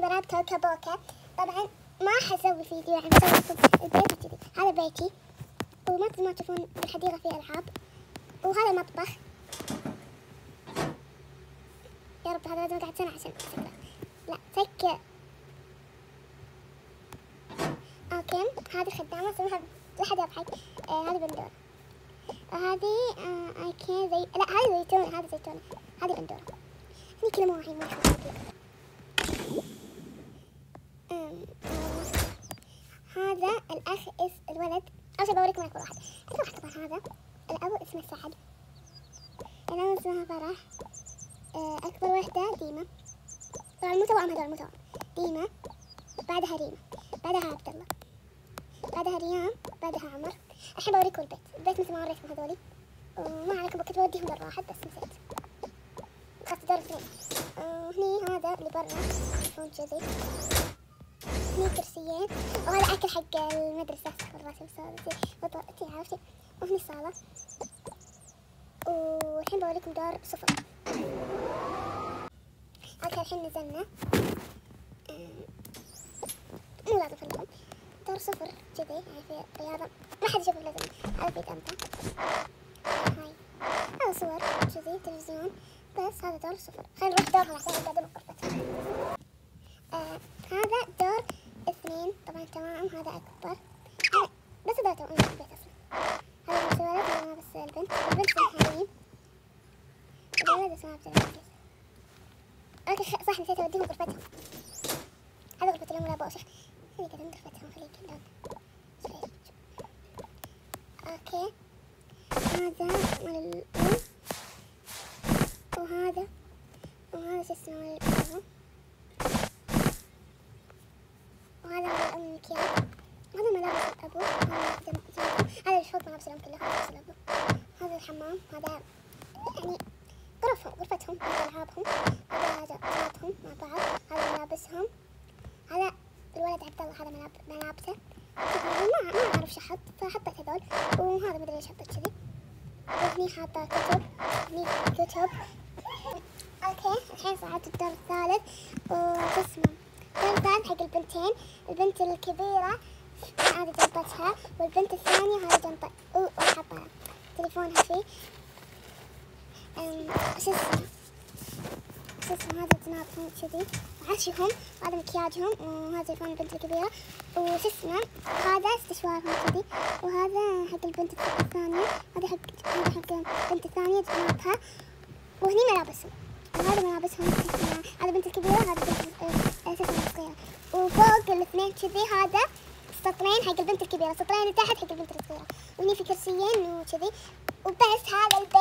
بنات كوكا بوكا. طبعا ما حسوي فيديو، يعني بسوي لكم البيت وكذي. هذا بيتي، ومثل ما تشوفون بالحديقة فيه ألعاب، وهذا المطبخ. يا رب هذا لازم قاعد سنة عشان أسكره. لا سكر. اوكي، هذه خدامة اسمها لا حد يضحك. هذه بندورة. هذه اوكي زي لا هذه زيتونة، هذه زيتونة، هذه بندورة. هني كذا مواعين ما هذا الأخ الولد. أول شي بوريكم أكبر واحد. هذا الأب اسمه سعد، الأم اسمها فرح، أكبر وحدة ديمة. طبعا المتوأم هذول المتوأم. ديمة، بعدها ريمة، بعدها عبد الله، بعدها ريان، بعدها عمر. الحين بوريكم البيت مثل ما وريتكم هذولي، وما عليكم كنت بوديهم دور واحد بس نسيت، أخذت دور اثنين. وهني هذا اللي برا يكون كذي. هني كرسيين، وهذا أكل حق المدرسة والرسم صالتي عرفتي. وهني الصالة. والحين بوريكم دور صفر. اوكي الحين نزلنا، مو لازم خليهم دور صفر كذي، يعني في رياضة ما حد يشوف لازم. هذا بيت أمتى، هاي هذا صور كذي تلفزيون، بس هذا دور صفر. خلينا نروح دورهم عشان نقدم غرفتهم. هذا دور اثنين طبعا تمام. هذا أكبر بس دور توأم البيت أصلا. هذا بس الولد وهذا بس البنت اسمها حنين، والولد اسمه عبد العزيز. اوكي صح نسيت اوديهم غرفتهم. هذا غرفة الأم والأب وشيخ. خلي قدام غرفتهم، خلي قدام. اوكي هذا مال الأم، وهذا شو اسمه مال الأبو، وهذا مال الأم المكياج، هذا ملابس الأبو، هذا الحوض ملابس الأم كلها، ملابس الأبو. هذا الحمام، هذا يعني غرفتهم، هذا ألعابهم، هذا صلاتهم مع بعض، هذا ملابسهم. هذا الولد عبد الله، هذا ملابسه. ما أعرف شو حط فحطيت هذول، وهذا مدري ليش حطيت كذي. وهني حاطة كتب، هني كتب. اوكي الحين صعدت الدور الثالث، وش اسمه الدور الثالث حق البنتين. البنت الكبيرة هذه جنطتها، والبنت الثانية هذه جنطة وحاطة تليفونها فيه. شو اسمه هذا جنابهم كذي، عشهم، وهذا مكياجهم، وهذا تليفون البنت الكبيرة. وش اسمه هذا استشوارهم كذي، وهذا حق البنت الثانية، هذا حق البنت الثانية جنابها. وهني ملابسهم، وهذا ملابسهم. هذا البنت الكبيرة، هذا البنت الصغيرة. وفوق الاثنين كذي هذا سطرين حق البنت الكبيرة، سطرين اللي تحت حق البنت الصغيرة. وهني في كرسيين وكذي، وبس هذا البيت.